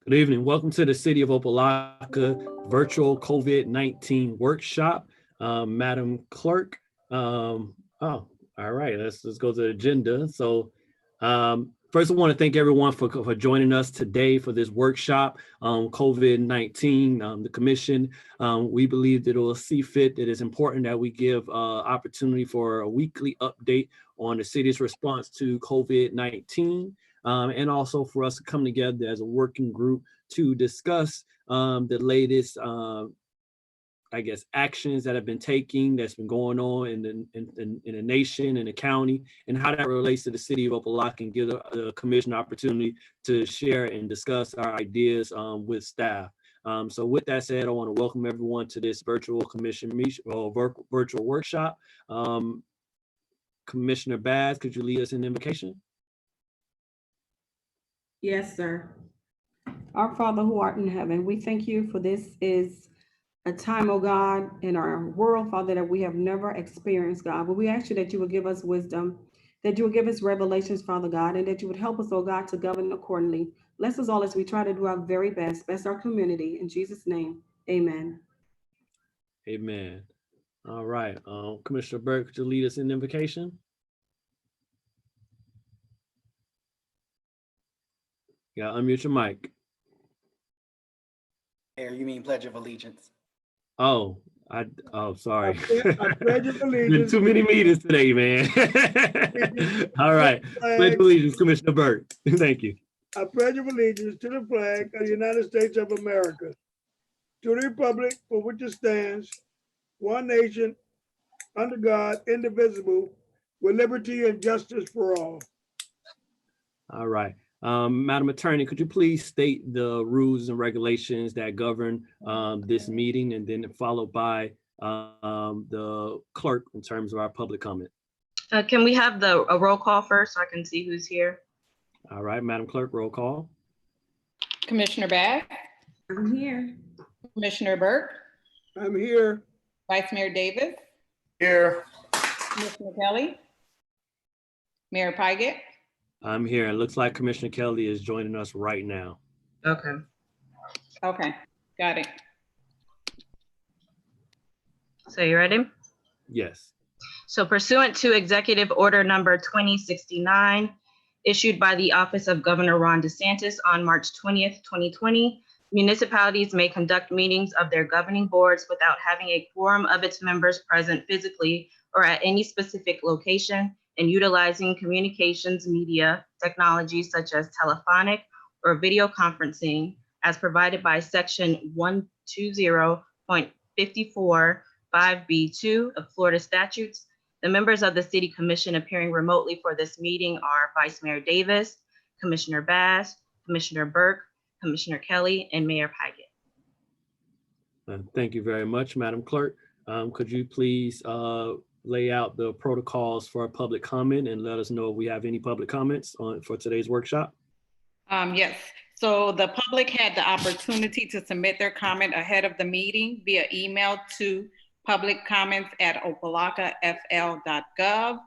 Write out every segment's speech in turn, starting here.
Good evening. Welcome to the City of Opa-locka virtual COVID-19 workshop. Madam Clerk. All right, let's go to the agenda. So first I want to thank everyone for joining us today for this workshop, COVID-19, the commission. We believe that it will see fit that it's important that we give opportunity for a weekly update on the city's response to COVID-19. And also for us to come together as a working group to discuss the latest, actions that have been taking, that's been going on in the nation and the county, and how that relates to the city of Opa-locka, and give the commission opportunity to share and discuss our ideas with staff. So with that said, I want to welcome everyone to this virtual commission virtual workshop. Commissioner Baz, could you lead us in the invocation? Yes, sir. Our Father who art in heaven, we thank you for this is a time, oh God, in our world, Father, that we have never experienced, God. But we ask you that you would give us wisdom, that you would give us revelations, Father God, and that you would help us, oh God, to govern accordingly. Bless us all as we try to do our very best. Bless our community. In Jesus' name, amen. Amen. All right. Commissioner Burke, could you lead us in the invocation? Yeah, unmute your mic. Mayor, you mean Pledge of Allegiance? Oh, sorry. I pledge of allegiance. Been too many meetings today, man. All right. Pledge of allegiance, Commissioner Burke. Thank you. I pledge of allegiance to the flag of the United States of America, to the republic for which it stands, one nation, under God, indivisible, with liberty and justice for all. All right. Madam Attorney, could you please state the rules and regulations that govern this meeting, and then followed by the clerk in terms of our public comment? Can we have a roll call first so I can see who's here? All right, Madam Clerk, roll call. Commissioner Bass, I'm here. Commissioner Burke, I'm here. Vice Mayor Davis, Here. Commissioner Kelly, Mayor Pygott. I'm here. It looks like Commissioner Kelly is joining us right now. Okay. Okay, got it. So you ready? Yes. So pursuant to Executive Order Number 2069, issued by the Office of Governor Ron DeSantis on March 20th, 2020, municipalities may conduct meetings of their governing boards without having a quorum of its members present physically or at any specific location, and utilizing communications media technologies such as telephonic or video conferencing as provided by Section 120.54(5)(b)(2) of Florida statutes. The members of the City Commission appearing remotely for this meeting are Vice Mayor Davis, Commissioner Bass, Commissioner Burke, Commissioner Kelly, and Mayor Pygott. Thank you very much, Madam Clerk. Could you please lay out the protocols for public comment and let us know if we have any public comments for today's workshop? Yes, so the public had the opportunity to submit their comment ahead of the meeting via email to publiccomments@opalockafl.gov.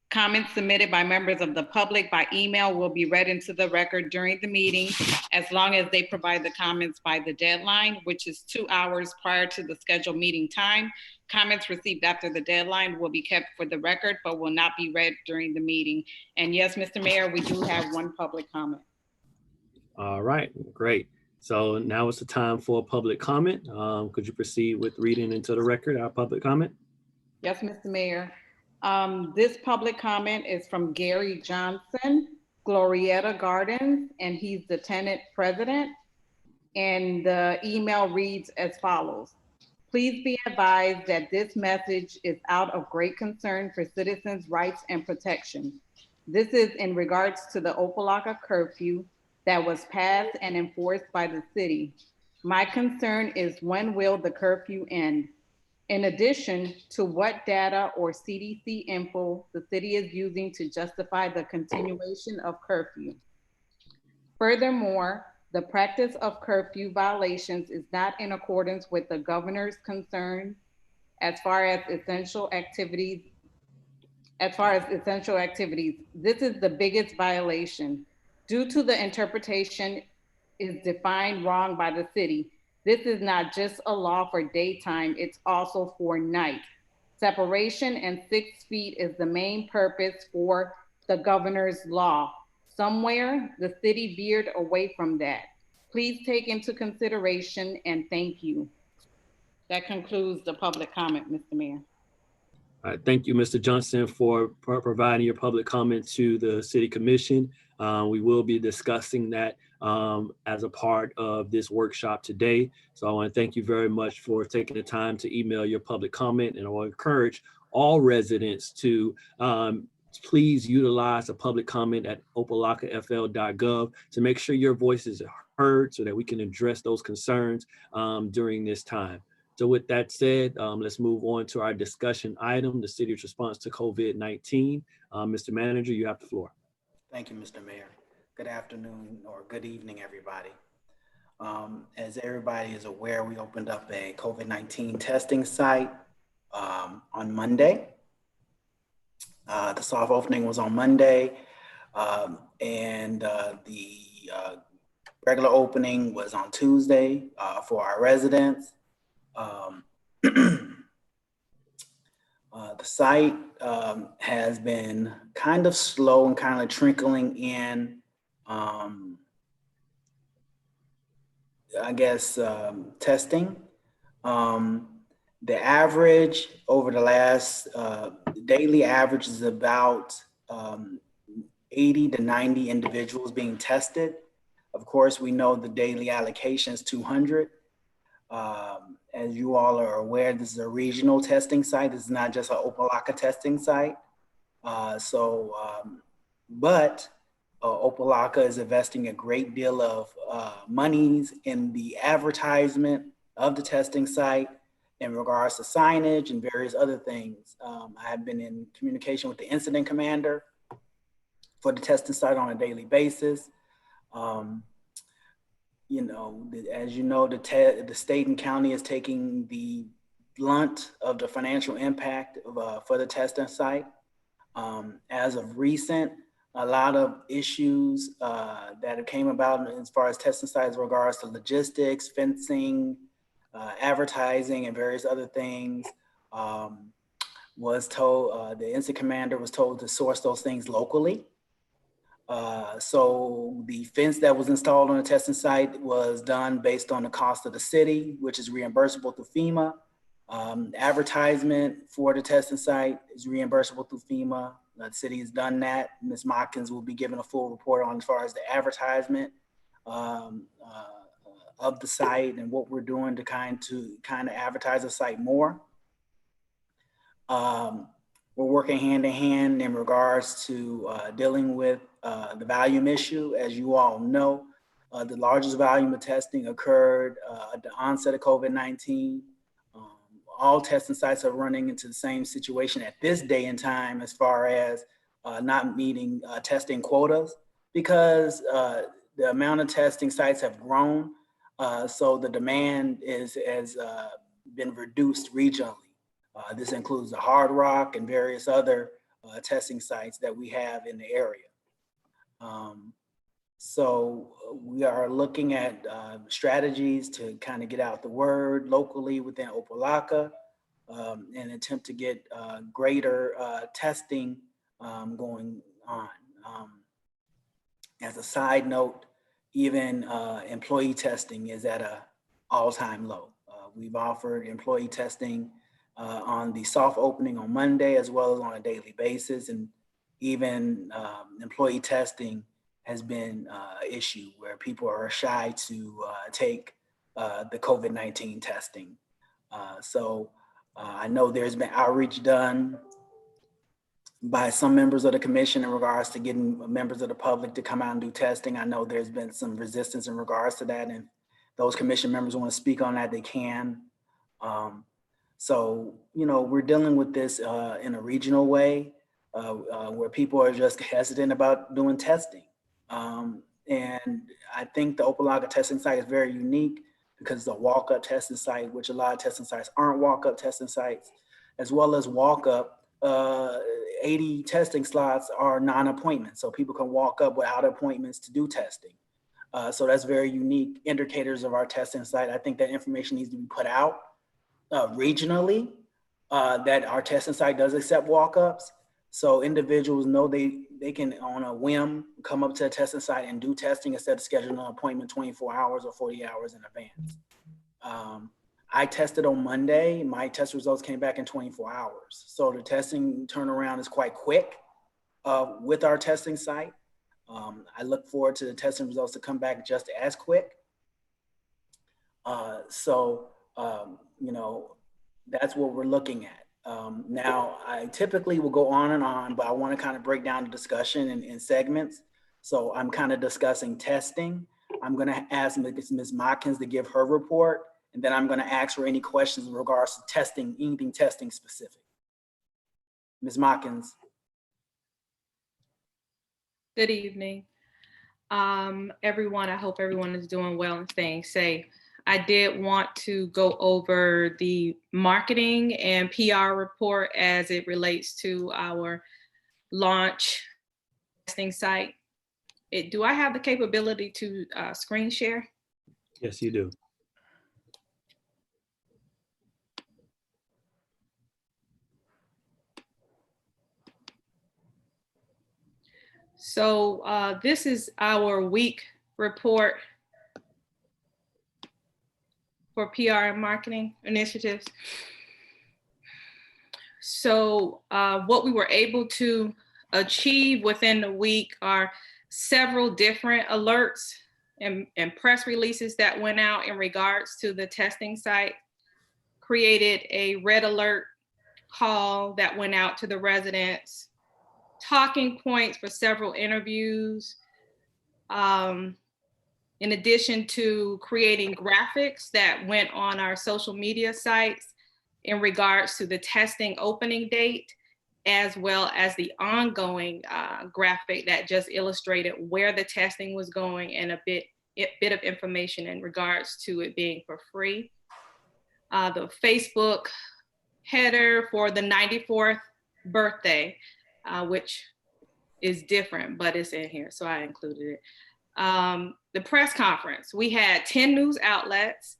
Comments submitted by members of the public by email will be read into the record during the meeting as long as they provide the comments by the deadline, which is 2 hours prior to the scheduled meeting time. Comments received after the deadline will be kept for the record, but will not be read during the meeting. And yes, Mr. Mayor, we do have one public comment. All right, great. So now it's the time for public comment. Could you proceed with reading into the record our public comment? Yes, Mr. Mayor. This public comment is from Gary Johnson, Glorietta Gardens, and he's the tenant president. And the email reads as follows. Please be advised that this message is out of great concern for citizens' rights and protection. This is in regards to the Opa-locka curfew that was passed and enforced by the city. My concern is, when will the curfew end? In addition to what data or CDC info the city is using to justify the continuation of curfew. Furthermore, the practice of curfew violations is not in accordance with the governor's concern as far as essential activities. This is the biggest violation. Due to the interpretation is defined wrong by the city. This is not just a law for daytime, it's also for night. Separation and 6 feet is the main purpose for the governor's law. Somewhere, the city veered away from that. Please take into consideration and thank you. That concludes the public comment, Mr. Mayor. All right, thank you, Mr. Johnson, for providing your public comment to the City Commission. We will be discussing that as a part of this workshop today. So I want to thank you very much for taking the time to email your public comment, and I will encourage all residents to please utilize a public comment at opalockafl.gov to make sure your voices are heard so that we can address those concerns during this time. So with that said, let's move on to our discussion item, the city's response to COVID-19. Mr. Manager, you have the floor. Thank you, Mr. Mayor. Good afternoon or good evening, everybody. As everybody is aware, we opened up a COVID-19 testing site on Monday. The soft opening was on Monday, and the regular opening was on Tuesday for our residents. The site has been kind of slow and kind of trickling in, I guess, testing. The average over the last daily average is about 80 to 90 individuals being tested. Of course, we know the daily allocation is 200. As you all are aware, this is a regional testing site. This is not just an Opa-locka testing site. But Opa-locka is investing a great deal of monies in the advertisement of the testing site in regards to signage and various other things. I have been in communication with the incident commander for the testing site on a daily basis. You know, as you know, the state and county is taking the blunt of the financial impact of, for the testing site. As of recent, a lot of issues that came about as far as testing sites in regards to logistics, fencing, advertising, and various other things was told, the incident commander was told to source those things locally. So the fence that was installed on the testing site was done based on the cost of the city, which is reimbursable through FEMA. Advertisement for the testing site is reimbursable through FEMA. The city has done that. Ms. Motkins will be giving a full report on as far as the advertisement of the site and what we're doing to kind of advertise the site more. We're working hand in hand in regards to dealing with the volume issue. As you all know, the largest volume of testing occurred at the onset of COVID-19. All testing sites are running into the same situation at this day and time as far as not meeting testing quotas, because the amount of testing sites have grown. So the demand has been reduced regionally. This includes the Hard Rock and various other testing sites that we have in the area. So we are looking at strategies to kind of get out the word locally within Opa-locka and attempt to get greater testing going on. As a side note, even employee testing is at an all-time low. We've offered employee testing on the soft opening on Monday, as well as on a daily basis. And even employee testing has been an issue where people are shy to take the COVID-19 testing. So I know there's been outreach done by some members of the commission in regards to getting members of the public to come out and do testing. I know there's been some resistance in regards to that, and those commission members want to speak on that, they can. So, you know, we're dealing with this in a regional way where people are just hesitant about doing testing. And I think the Opa-locka testing site is very unique because it's a walk-up testing site, which a lot of testing sites aren't walk-up testing sites, as well as walk-up. 80 testing slots are non-appointments, so people can walk up without appointments to do testing. So that's very unique indicators of our testing site. I think that information needs to be put out regionally, that our testing site does accept walk-ups. So individuals know they can, on a whim, come up to a testing site and do testing instead of scheduling an appointment 24 hours or 40 hours in advance. I tested on Monday. My test results came back in 24 hours. So the testing turnaround is quite quick with our testing site. I look forward to the testing results to come back just as quick. You know, that's what we're looking at. Now, I typically will go on and on, but I want to kind of break down the discussion in segments. So I'm kind of discussing testing. I'm going to ask Ms. Motkins to give her report, and then I'm going to ask her any questions in regards to testing, anything testing specific. Ms. Motkins. Good evening. Everyone, I hope everyone is doing well and staying safe. I did want to go over the marketing and PR report as it relates to our launch testing site. Do I have the capability to screen share? Yes, you do. So this is our week report for PR and marketing initiatives. So what we were able to achieve within the week are several different alerts and press releases that went out in regards to the testing site. Created a red alert call that went out to the residents, talking points for several interviews, in addition to creating graphics that went on our social media sites in regards to the testing opening date, as well as the ongoing graphic that just illustrated where the testing was going and a bit of information in regards to it being for free. The Facebook header for the 94th birthday, which is different, but it's in here, so I included it. The press conference, we had 10 news outlets,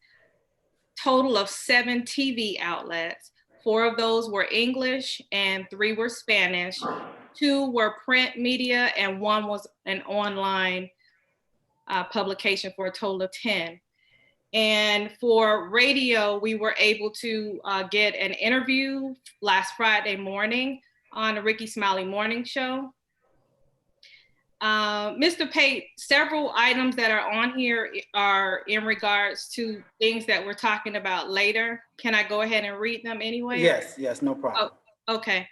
total of 7 TV outlets. 4 of those were English and 3 were Spanish. 2 were print media and 1 was an online publication for a total of 10. And for radio, we were able to get an interview last Friday morning on the Ricky Smiley Morning Show. Mr. Pate, several items that are on here are in regards to things that we're talking about later. Can I go ahead and read them anyway? Yes, no problem. Oh, okay.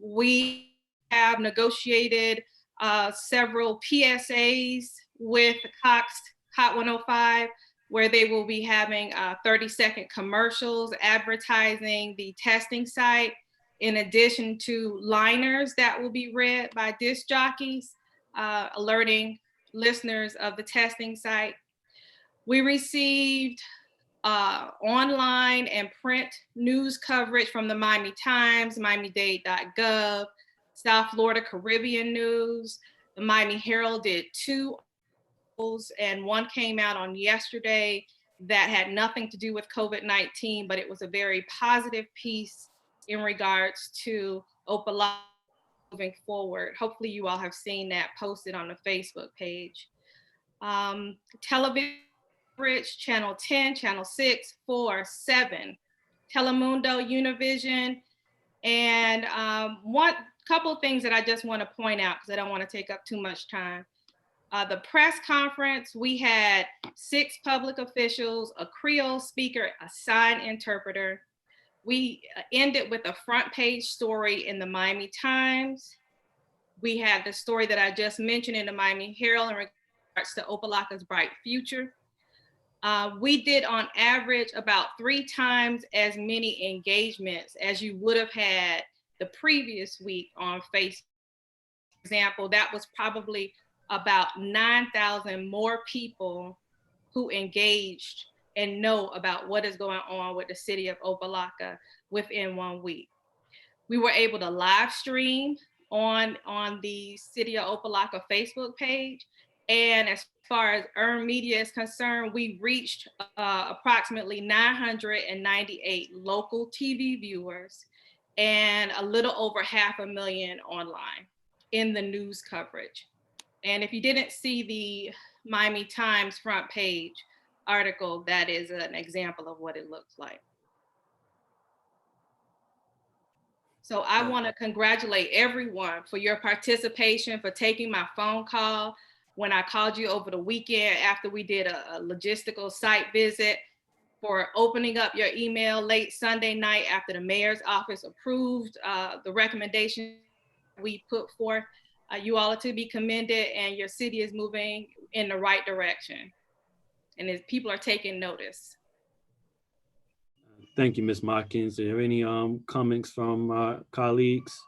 We have negotiated several PSAs with Cox Hot 105, where they will be having 30-second commercials advertising the testing site, in addition to liners that will be read by disc jockeys, alerting listeners of the testing site. We received online and print news coverage from the Miami Times, miamidade.gov, South Florida Caribbean News. The Miami Herald did 2 articles, and 1 came out on yesterday that had nothing to do with COVID-19, but it was a very positive piece in regards to Opa-locka moving forward. Hopefully you all have seen that posted on the Facebook page. Television, Channel 10, Channel 6, 4, 7, Telemundo, Univision, and one couple of things that I just want to point out because I don't want to take up too much time. The press conference, we had 6 public officials, a Creole speaker, a sign interpreter. We ended with a front page story in the Miami Times. We had the story that I just mentioned in the Miami Herald in regards to Opa-locka's bright future. We did on average about 3 times as many engagements as you would have had the previous week on Facebook. For example, that was probably about 9,000 more people who engaged and know about what is going on with the city of Opa-locka within 1 week. We were able to live stream on the City of Opa-locka Facebook page, And as far as earned media is concerned, we reached approximately 998 local TV viewers and a little over 500,000 online in the news coverage. And if you didn't see the Miami Times front page article, that is an example of what it looks like. So I want to congratulate everyone for your participation, for taking my phone call when I called you over the weekend after we did a logistical site visit, for opening up your email late Sunday night after the mayor's office approved the recommendation we put forth. You all are to be commended, and your city is moving in the right direction. And as people are taking notice. Thank you, Ms. Watkins. Are there any comments from colleagues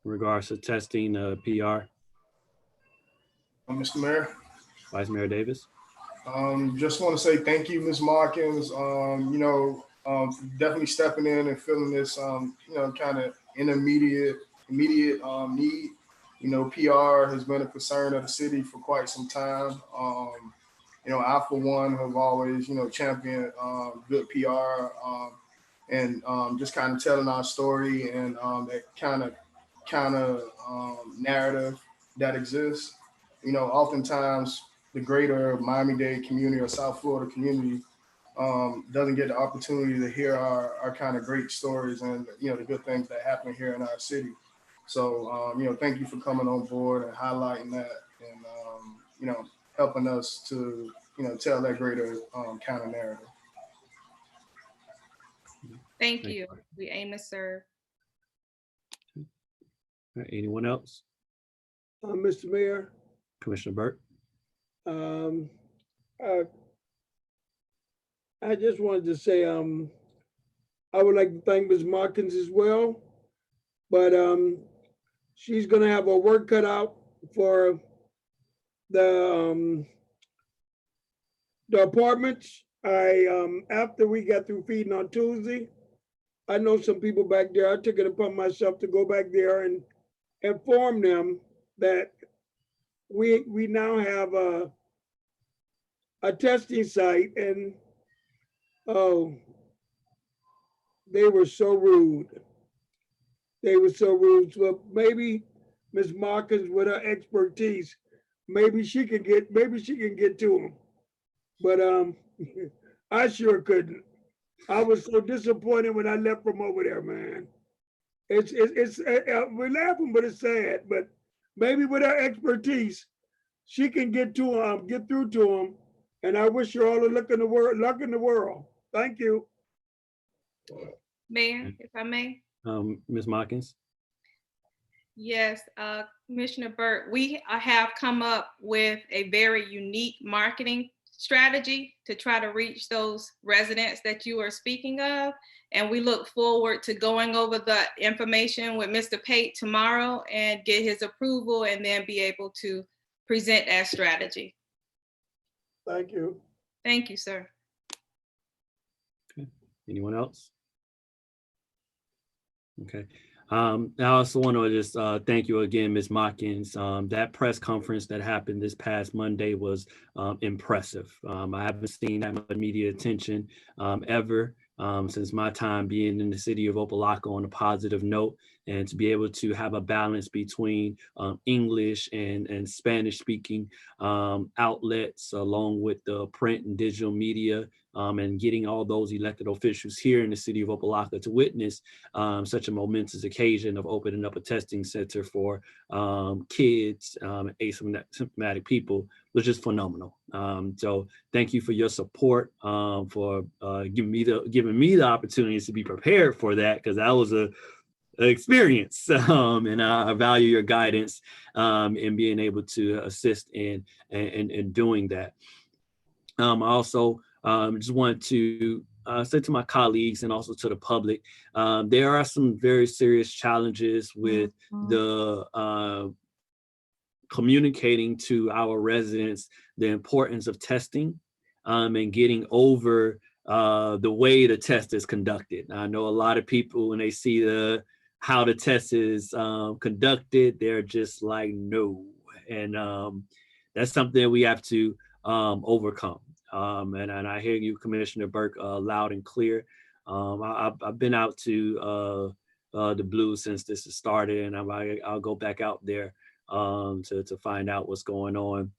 in regards to testing PR? Mr. Mayor, Vice Mayor Davis. just want to say thank you, Ms. Watkins. Definitely stepping in and filling this, kind of immediate need. PR has been a concern of the city for quite some time. I, for one, have always, championed good PR and just kind of telling our story and that kind of narrative that exists. Oftentimes the greater Miami-Dade community or South Florida community doesn't get the opportunity to hear our kind of great stories and, the good things that happen here in our city. So, thank you for coming on board and highlighting that and, helping us to, tell that greater kind of narrative. Thank you. We aim to serve. All right, anyone else? Mr. Mayor, Commissioner Burke. I just wanted to say, I would like to thank Ms. Watkins as well, but she's gonna have her work cut out for the apartments. After we got through feeding on Tuesday, I know some people back there. I took it upon myself to go back there and inform them that we now have a testing site, and oh, they were so rude. They were so rude. So maybe Ms. Watkins, with her expertise, maybe she can get to them. But I sure couldn't. I was so disappointed when I left from over there, man. It's we're laughing, but it's sad. But maybe with her expertise, she can get through to them. And I wish you all the luck in the world. Thank you. Mayor, if I may. Ms. Watkins. Yes, Commissioner Burke, we have come up with a very unique marketing strategy to try to reach those residents that you are speaking of. And we look forward to going over the information with Mr. Pate tomorrow and get his approval and then be able to present that strategy. Thank you. Thank you, sir. Okay. Anyone else? Okay. I also want to just thank you again, Ms. Watkins. That press conference that happened this past Monday was impressive. I haven't seen that much media attention ever since my time being in the city of Opa-locka on a positive note, and to be able to have a balance between English and Spanish speaking outlets, along with the print and digital media, and getting all those elected officials here in the city of Opa-locka to witness such a momentous occasion of opening up a testing center for kids, asymptomatic people, was just phenomenal. So thank you for your support, for giving me the opportunity to be prepared for that, because that was an experience, and I value your guidance in being able to assist in doing that. I also just want to say to my colleagues and also to the public, there are some very serious challenges with the communicating to our residents the importance of testing and getting over the way the test is conducted. I know a lot of people, when they see how the test is conducted, they're just like, no, And that's something that we have to overcome. And I hear you, Commissioner Burke, loud and clear. I've been out to the Blues since this has started, and I'll go back out there to find out what's going on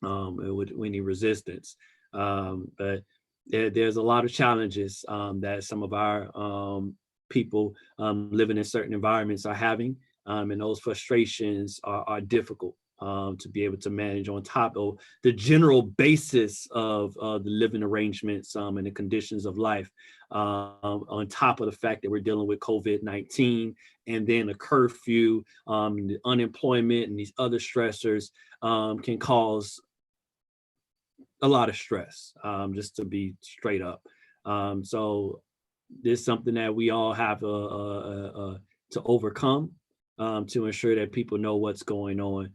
with any resistance. But there's a lot of challenges that some of our people living in certain environments are having, and those frustrations are difficult to be able to manage on top of the general basis of the living arrangements and the conditions of life, on top of the fact that we're dealing with COVID-19 and then a curfew, the unemployment and these other stressors can cause a lot of stress, just to be straight up. So this is something that we all have to overcome to ensure that people know what's going on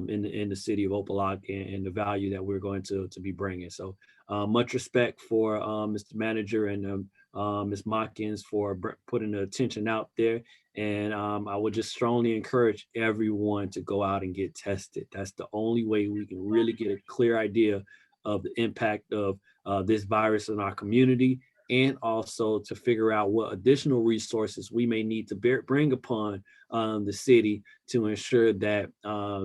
in the city of Opa-locka and the value that we're going to be bringing. So much respect for Mr. Manager and Ms. Motkins for putting the attention out there. And I would just strongly encourage everyone to go out and get tested. That's the only way we can really get a clear idea of the impact of this virus in our community, and also to figure out what additional resources we may need to bring upon the city to ensure that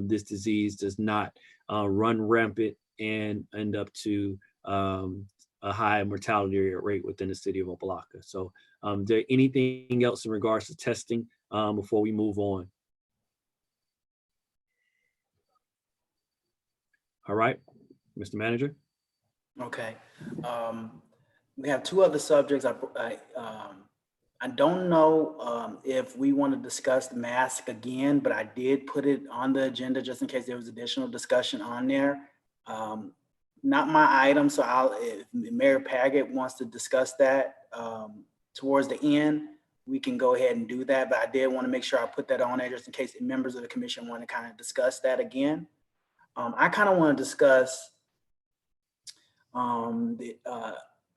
this disease does not run rampant and end up to a high mortality rate within the city of Opa-locka. So is there anything else in regards to testing before we move on? All right, Mr. Manager. Okay. We have two other subjects. I don't know if we want to discuss the mask again, but I did put it on the agenda just in case there was additional discussion on there. Not my item, so if Mayor Paget wants to discuss that towards the end, we can go ahead and do that. But I did want to make sure I put that on there just in case members of the commission want to kind of discuss that again. I kind of want to discuss the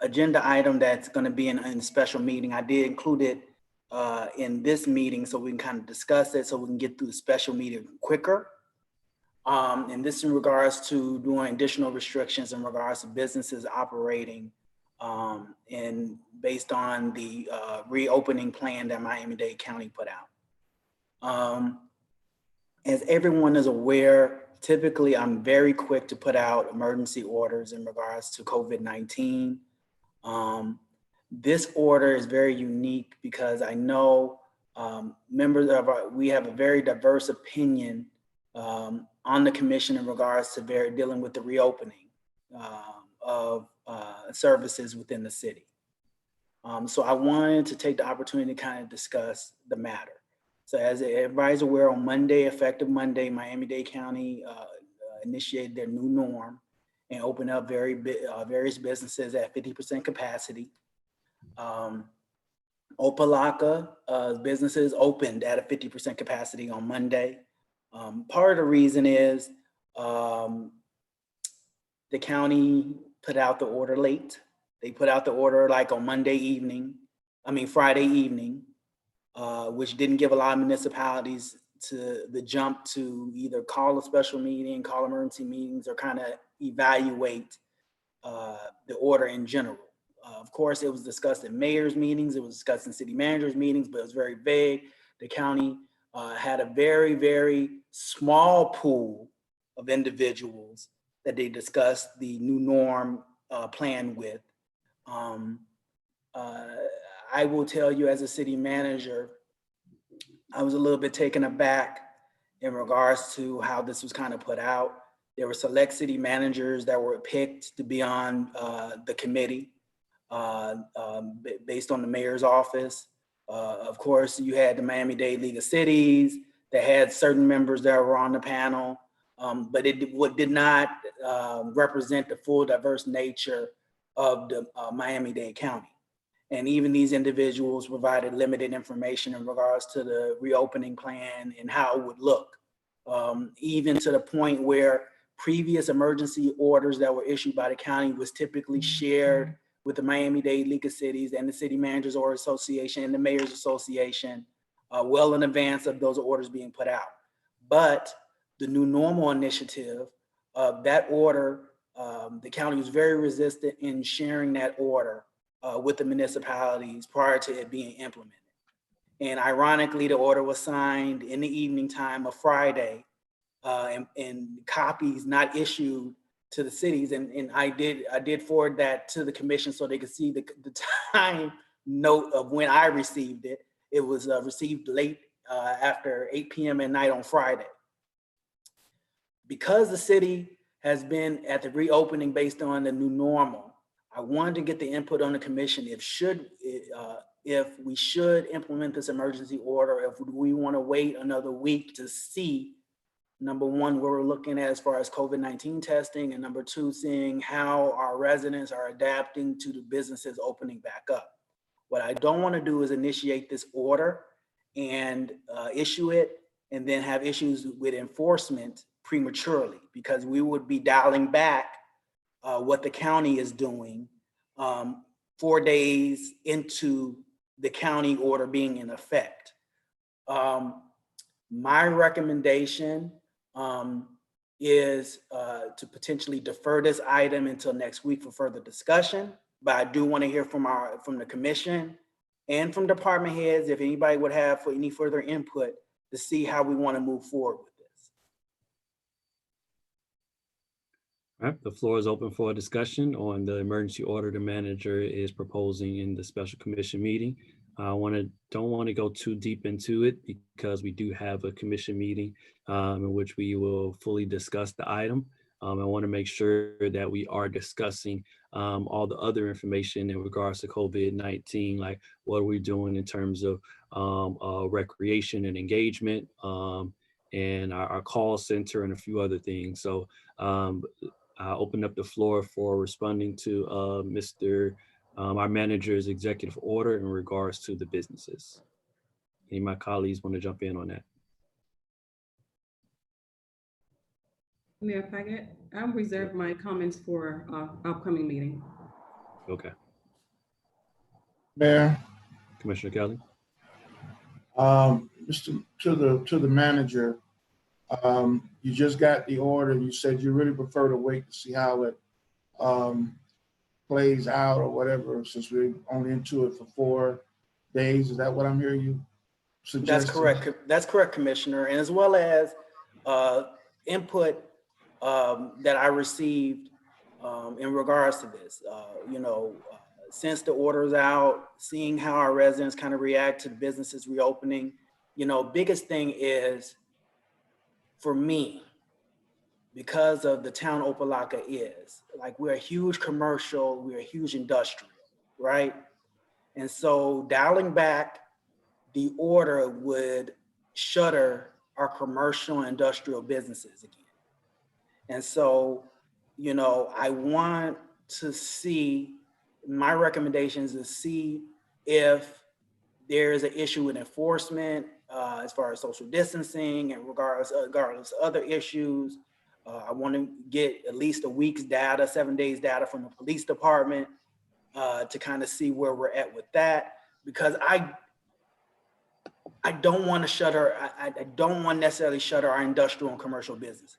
agenda item that's going to be in a special meeting. I did include it in this meeting so we can kind of discuss it so we can get through the special meeting quicker. And this in regards to doing additional restrictions in regards to businesses operating and based on the reopening plan that Miami-Dade County put out. As everyone is aware, typically I'm very quick to put out emergency orders in regards to COVID-19. This order is very unique because I know members of we have a very diverse opinion on the commission in regards to dealing with the reopening of services within the city. So I wanted to take the opportunity to kind of discuss the matter. So as everybody's aware, on Monday, effective Monday, Miami-Dade County initiated their new norm and opened up various businesses at 50% capacity. Opa-locka businesses opened at a 50% capacity on Monday. Part of the reason is the county put out the order late. They put out the order like on Friday evening, which didn't give a lot of municipalities to the jump to either call a special meeting, call emergency meetings, or kind of evaluate the order in general. Of course, it was discussed in mayor's meetings, it was discussed in city managers' meetings, but it was very vague. The county had a very, very small pool of individuals that they discussed the new norm plan with. I will tell you, as a city manager, I was a little bit taken aback in regards to how this was kind of put out. There were select city managers that were picked to be on the committee based on the mayor's office. Of course, you had the Miami-Dade League of Cities that had certain members that were on the panel, but it did not represent the full diverse nature of the Miami-Dade County. And even these individuals provided limited information in regards to the reopening plan and how it would look, even to the point where previous emergency orders that were issued by the county was typically shared with the Miami-Dade League of Cities and the City Managers Order Association and the Mayor's Association well in advance of those orders being put out. But the new normal initiative, that order, the county was very resistant in sharing that order with the municipalities prior to it being implemented. And ironically, the order was signed in the evening time of Friday, and copies not issued to the cities. And I did forward that to the commission so they could see the time note of when I received it. It was received late after 8 p.m. at night on Friday. Because the city has been at the reopening based on the new normal, I wanted to get the input on the commission if we should implement this emergency order, if we want to wait another week to see, number one, where we're looking at as far as COVID-19 testing, and number two, seeing how our residents are adapting to the businesses opening back up. What I don't want to do is initiate this order and issue it and then have issues with enforcement prematurely, because we would be dialing back what the county is doing 4 days into the county order being in effect. My recommendation is to potentially defer this item until next week for further discussion. But I do want to hear from the commission and from department heads, if anybody would have for any further input, to see how we want to move forward with this. All right, the floor is open for a discussion on the emergency order the manager is proposing in the special commission meeting. I don't want to go too deep into it because we do have a commission meeting in which we will fully discuss the item. I want to make sure that we are discussing all the other information in regards to COVID-19, like what are we doing in terms of recreation and engagement, and our call center and a few other things. So I open up the floor for responding to our manager's executive order in regards to the businesses. Any of my colleagues want to jump in on that? Mayor Paget, I'll reserve my comments for upcoming meeting. Okay. Mayor, Commissioner Kelly? To the manager, you just got the order. You said you really prefer to wait to see how it plays out or whatever, since we're only into it for 4 days. Is that what I'm hearing you suggest? That's correct. That's correct, Commissioner. And as well as input that I received in regards to this, since the order's out, seeing how our residents kind of react to the businesses reopening. Biggest thing is, for me, because of the town Opa-locka is, like, we're a huge commercial, we're a huge industrial, right? And so dialing back the order would shutter our commercial and industrial businesses again. And so, I want to see, my recommendations is see if there is an issue with enforcement as far as social distancing and regardless of other issues. I want to get at least a week's data, 7 days data from the police department to kind of see where we're at with that, because I don't want to shutter, I don't want necessarily shutter our industrial and commercial businesses.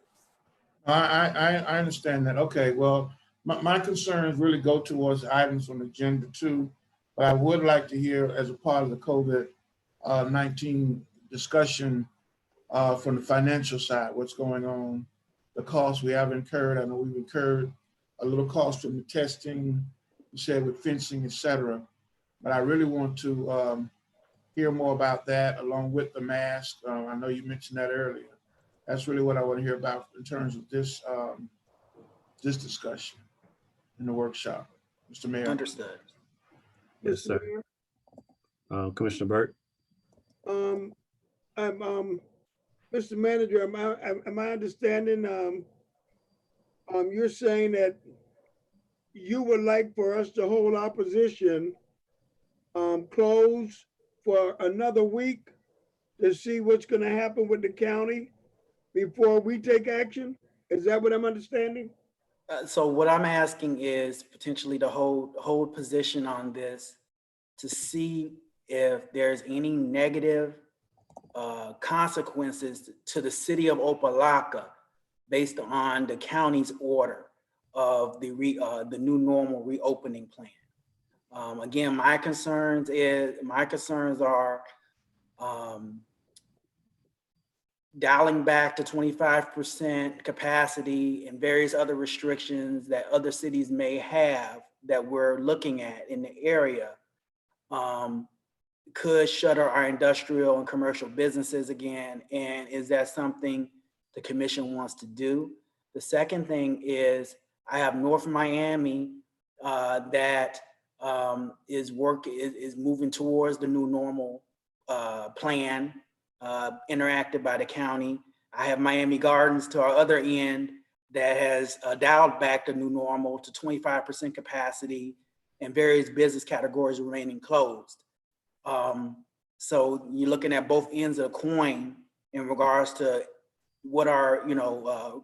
I understand that. Okay, well, my concerns really go towards the items on agenda 2, but I would like to hear, as a part of the COVID-19 discussion, from the financial side, what's going on, the costs we have incurred. I know we've incurred a little cost from the testing, you said, with fencing, et cetera, but I really want to hear more about that along with the mask. I know you mentioned that earlier. That's really what I want to hear about in terms of this this discussion in the workshop, Mr. Mayor. Understood. Yes, sir. Commissioner Burt? Mr. Manager, am I understanding, you're saying that you would like for us to hold opposition closed for another week to see what's going to happen with the county before we take action? Is that what I'm understanding? So what I'm asking is potentially to hold position on this to see if there's any negative consequences to the city of Opa-locka based on the county's order of the new normal reopening plan. Again, my concerns are dialing back to 25% capacity and various other restrictions that other cities may have that we're looking at in the area could shutter our industrial and commercial businesses again. And is that something the commission wants to do? The second thing is I have North Miami that is moving towards the new normal plan enacted by the county. I have Miami Gardens to our other end that has dialed back the new normal to 25% capacity and various business categories remaining closed. So you're looking at both ends of the coin in regards to what our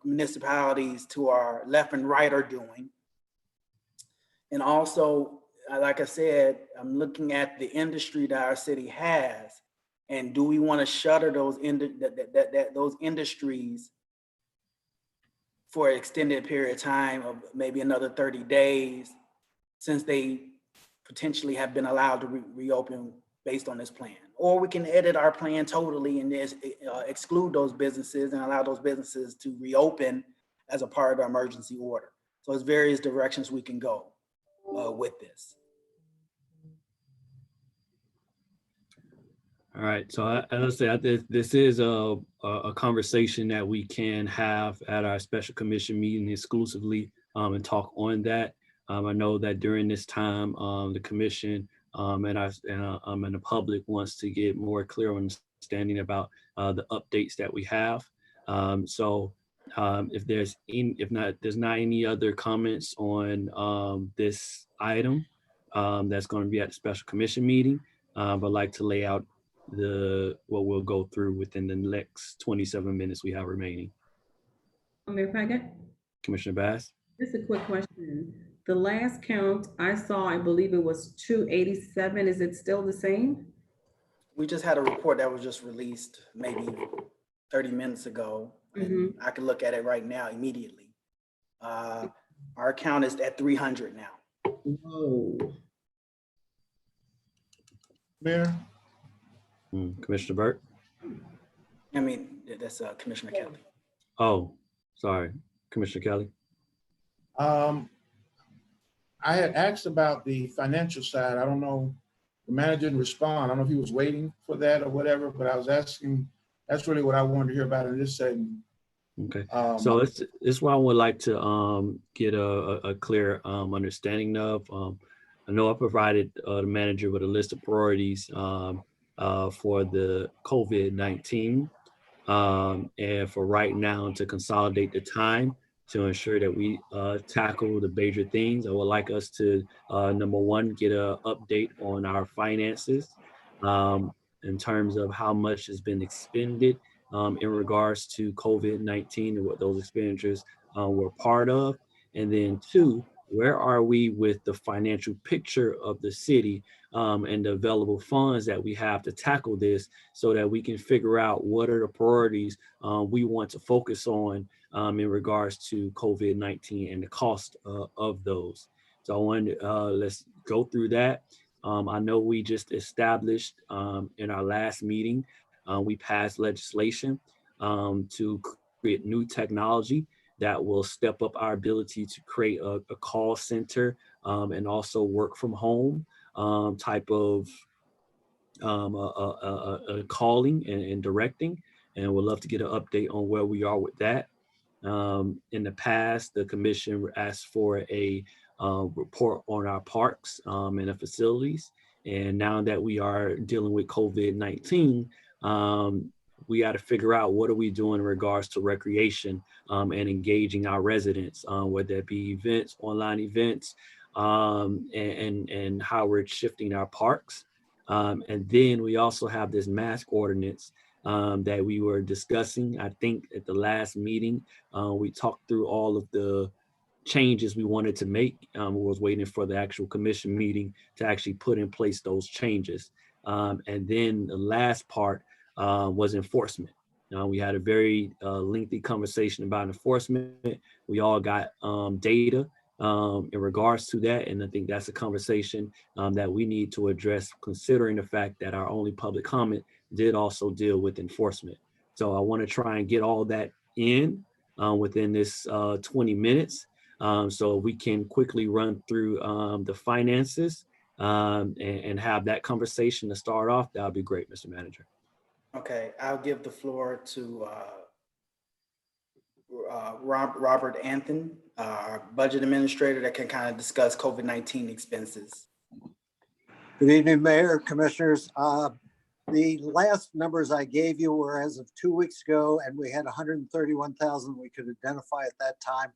municipalities to our left and right are doing. And also, like I said, I'm looking at the industry that our city has, and do we want to shutter those those industries for an extended period of time of maybe another 30 days, since they potentially have been allowed to reopen based on this plan? Or we can edit our plan totally and just exclude those businesses and allow those businesses to reopen as a part of the emergency order. So there's various directions we can go with this. All right, so as I said, this is a conversation that we can have at our special commission meeting exclusively and talk on that. I know that during this time, the commission and the public wants to get more clear understanding about the updates that we have. If there's not any other comments on this item that's going to be at the special commission meeting, I'd like to lay out what we'll go through within the next 27 minutes we have remaining. Mayor Paget? Commissioner Bass? Just a quick question. The last count I saw, I believe it was 287. Is it still the same? We just had a report that was just released maybe 30 minutes ago. And I can look at it right now immediately. Our count is at 300 now. Whoa. Mayor? Commissioner Burt? I mean, that's Commissioner Kelly. Oh, sorry, Commissioner Kelly. I had asked about the financial side. I don't know, the manager didn't respond. I don't know if he was waiting for that or whatever, but I was asking, that's really what I wanted to hear about in this segment. Okay, so this is what I would like to get a clear understanding of. I know I provided the manager with a list of priorities for the COVID-19 and for right now to consolidate the time to ensure that we tackle the major things. I would like us to, number one, get an update on our finances in terms of how much has been expended in regards to COVID-19 and what those expenditures were part of. And then two, where are we with the financial picture of the city and the available funds that we have to tackle this, so that we can figure out what are the priorities we want to focus on in regards to COVID-19 and the cost of those. So I wanted let's go through that. I know we just established in our last meeting, we passed legislation to create new technology that will step up our ability to create a call center and also work from home type of calling and directing. And we'd love to get an update on where we are with that. In the past, the commission asked for a report on our parks and the facilities. And now that we are dealing with COVID-19, we got to figure out what are we doing in regards to recreation and engaging our residents, whether it be events, online events, and how we're shifting our parks. And then we also have this mask ordinance that we were discussing. I think at the last meeting, we talked through all of the changes we wanted to make. We was waiting for the actual commission meeting to actually put in place those changes. And then the last part was enforcement. We had a very lengthy conversation about enforcement. We all got data in regards to that. And I think that's a conversation that we need to address, considering the fact that our only public comment did also deal with enforcement. So I want to try and get all that in within this 20 minutes. So we can quickly run through the finances and have that conversation to start off. That would be great, Mr. Manager. Okay, I'll give the floor to Robert Anthony, our budget administrator, that can kind of discuss COVID-19 expenses. Good evening, Mayor, Commissioners. The last numbers I gave you were as of 2 weeks ago, and we had 131,000 we could identify at that time.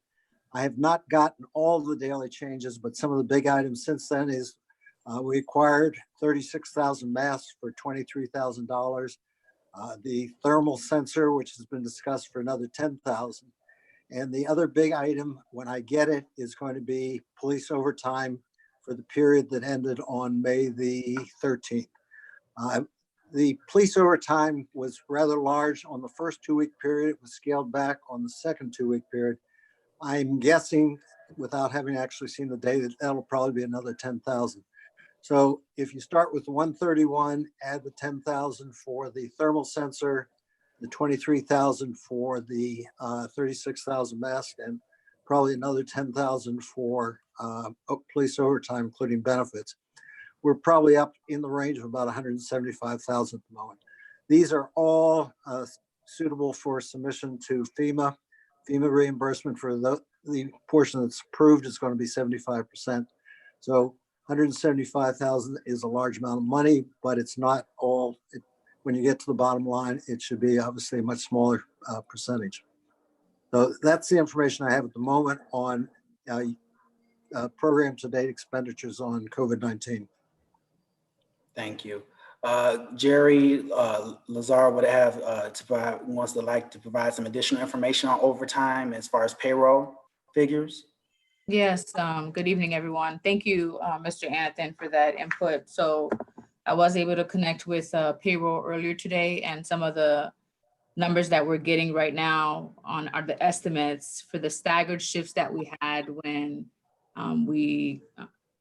I have not gotten all the daily changes, but some of the big items since then is we acquired 36,000 masks for $23,000. The thermal sensor, which has been discussed, for another 10,000. And the other big item, when I get it, is going to be police overtime for the period that ended on May the 13th. The police overtime was rather large on the first 2 week period. It was scaled back on the second 2 week period. I'm guessing, without having actually seen the data, that'll probably be another 10,000. So if you start with 131, add the 10,000 for the thermal sensor, the 23,000 for the 36,000 masks, and probably another 10,000 for police overtime, including benefits, we're probably up in the range of about 175,000 at the moment. These are all suitable for submission to FEMA. FEMA reimbursement for the portion that's approved is going to be 75%. So 175,000 is a large amount of money, but it's not all. When you get to the bottom line, it should be obviously a much smaller percentage. So that's the information I have at the moment on program to date expenditures on COVID-19. Thank you. Jerry Lazar would have like to provide some additional information on overtime as far as payroll figures. Yes, good evening, everyone. Thank you, Mr. Anthony, for that input. So I was able to connect with payroll earlier today, and some of the numbers that we're getting right now are the estimates for the staggered shifts that we had when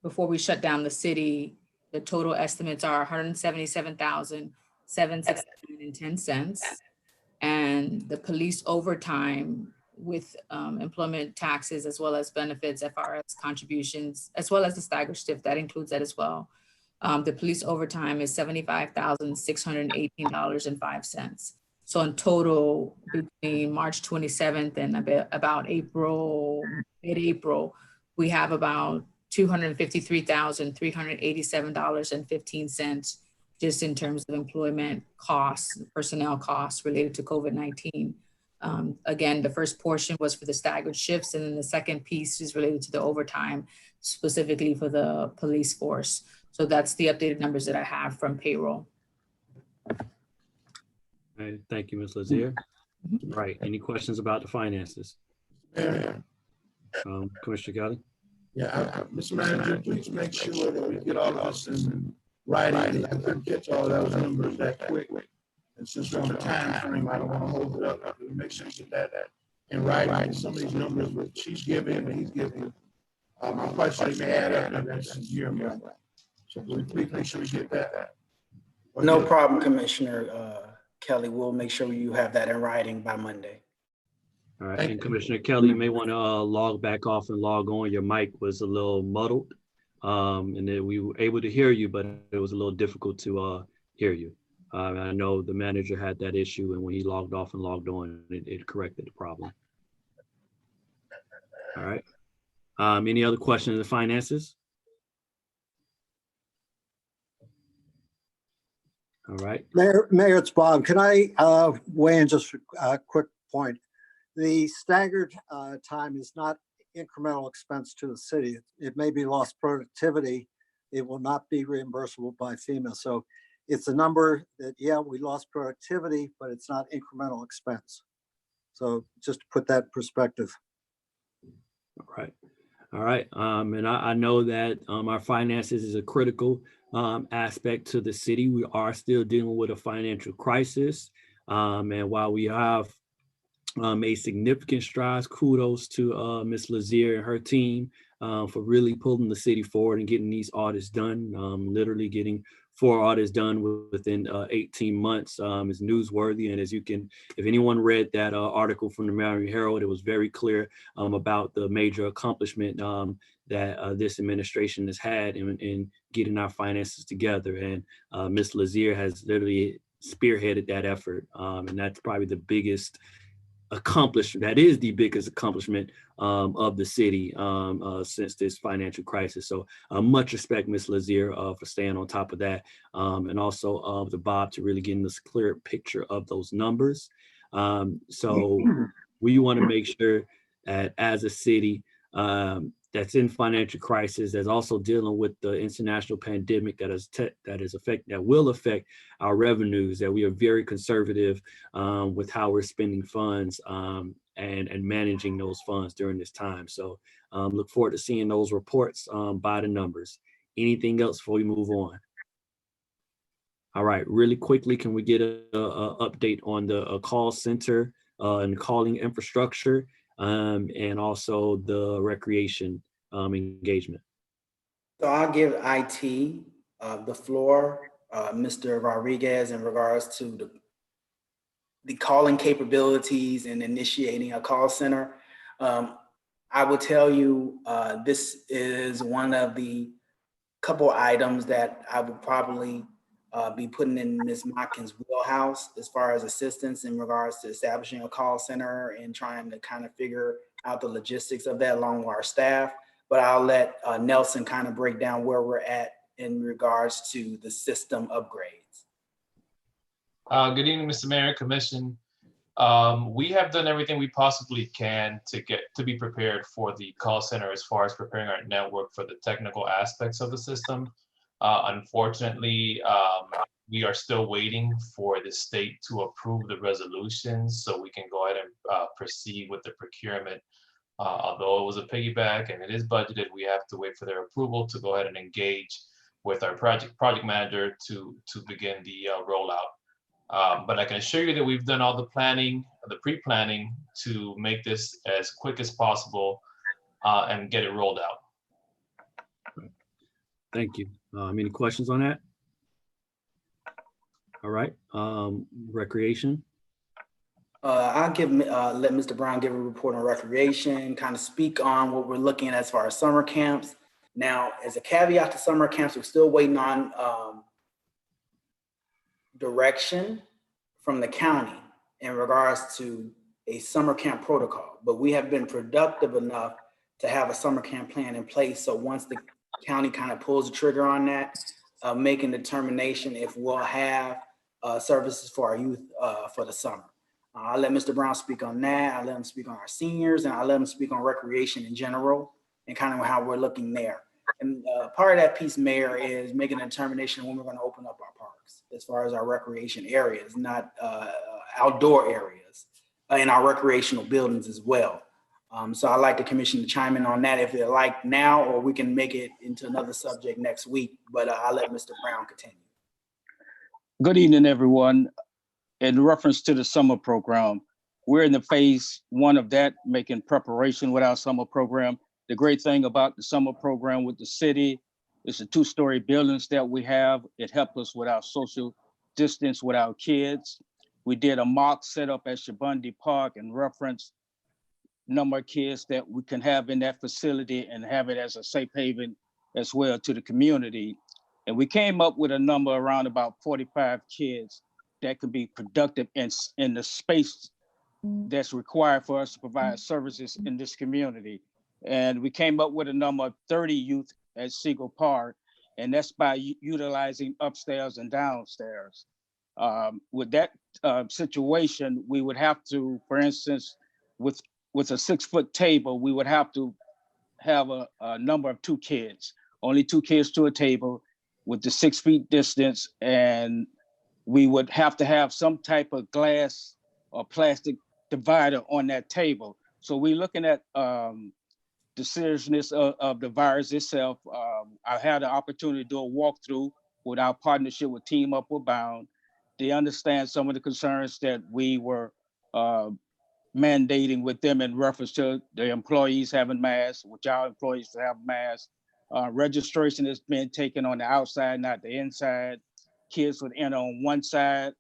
before we shut down the city. The total estimates are $177,769.10. And the police overtime with employment taxes, as well as benefits, FRS contributions, as well as the staggered shift, that includes that as well. The police overtime is $75,618.05. So in total, between March 27th and about mid-April, we have about $253,387.15 just in terms of employment costs, personnel costs related to COVID-19. Again, the first portion was for the staggered shifts, and then the second piece is related to the overtime, specifically for the police force. So that's the updated numbers that I have from payroll. All right, thank you, Ms. Lazier. Right, any questions about the finances? Commissioner Kelly? Yeah, Mr. Manager, please make sure that we get all of this in writing. I couldn't catch all those numbers that quick. And since we're on the time frame, I don't want to hold it up. Make sure you get that in writing. Some of these numbers that she's giving and he's giving, I'm quite sure they may add up in the next year. So please make sure we get that. No problem, Commissioner Kelly. We'll make sure you have that in writing by Monday. All right, and Commissioner Kelly, you may want to log back off and log on. Your mic was a little muddled, and then we were able to hear you, but it was a little difficult to hear you. I know the manager had that issue, and when he logged off and logged on, it corrected the problem. All right. Any other questions on the finances? All right. Mayor, it's Bob. Can I weigh in just a quick point? The staggered time is not incremental expense to the city. It may be lost productivity. It will not be reimbursable by FEMA. So it's a number that, yeah, we lost productivity, but it's not incremental expense. So just to put that in perspective. All All right. And I know that our finances is a critical aspect to the city. We are still dealing with a financial crisis. And while we have made significant strides, kudos to Ms. Lazier and her team for really pulling the city forward and getting these audits done. Literally getting 4 audits done within 18 months is newsworthy. And as you can, if anyone read that article from the Miami Herald, it was very clear about the major accomplishment that this administration has had in getting our finances together. And Ms. Lazier has literally spearheaded that effort. And that's probably the biggest accomplishment. That is the biggest accomplishment of the city since this financial crisis. So much respect, Ms. Lazier, for staying on top of that, and also to Bob to really getting this clear picture of those numbers. So we want to make sure that as a city that's in financial crisis, that's also dealing with the international pandemic that will affect our revenues, that we are very conservative with how we're spending funds and managing those funds during this time. So look forward to seeing those reports by the numbers. Anything else before we move on? All right, really quickly, can we get a update on the call center and calling infrastructure and also the recreation engagement? So I'll give IT the floor, Mr. Rodriguez, in regards to the calling capabilities and initiating a call center. I will tell you, this is one of the couple items that I would probably be putting in Ms. Motkin's wheelhouse as far as assistance in regards to establishing a call center and trying to kind of figure out the logistics of that along with our staff. But I'll let Nelson kind of break down where we're at in regards to the system upgrades. Good evening, Mr. Mayor, Commission. We have done everything we possibly can to be prepared for the call center as far as preparing our network for the technical aspects of the system. Unfortunately, we are still waiting for the state to approve the resolutions so we can go ahead and proceed with the procurement. Although it was a piggyback and it is budgeted, we have to wait for their approval to go ahead and engage with our project manager to begin the rollout. But I can assure you that we've done all the planning, the pre-planning to make this as quick as possible and get it rolled out. Thank you. Any questions on that? All right, recreation. I'll let Mr. Brown give a report on recreation, kind of speak on what we're looking at as far as summer camps. Now, as a caveat to summer camps, we're still waiting on direction from the county in regards to a summer camp protocol, but we have been productive enough to have a summer camp plan in place. So once the county kind of pulls the trigger on that, making determination if we'll have services for our youth for the summer. I'll let Mr. Brown speak on that. I'll let him speak on our seniors, and I'll let him speak on recreation in general and kind of how we're looking there. And part of that piece, Mayor, is making a determination when we're going to open up our parks as far as our recreation areas, not outdoor areas in our recreational buildings as well. So I'd like the commission to chime in on that if they're like now, or we can make it into another subject next week, but I'll let Mr. Brown continue. Good evening, everyone. In reference to the summer program, we're in the phase 1 of that, making preparation with our summer program. The great thing about the summer program with the city is the 2-story buildings that we have. It helped us with our social distance with our kids. We did a mock setup at Shabundi Park and reference number of kids that we can have in that facility and have it as a safe haven as well to the community. And we came up with a number around about 45 kids that could be productive in the space that's required for us to provide services in this community. And we came up with a number of 30 youth at Siegel Park, and that's by utilizing upstairs and downstairs. With that situation, we would have to, for instance, with a 6-foot table, we would have to have a number of 2 kids, only 2 kids to a table with the 6 feet distance, and we would have to have some type of glass or plastic divider on that table. So we're looking at the the seriousness of the virus itself. I had the opportunity to do a walkthrough with our partnership with Team Up We're Bound. They understand some of the concerns that we were mandating with them in reference to the employees having masks, which our employees to have masks. Registration is being taken on the outside, not the inside. Kids would enter on one side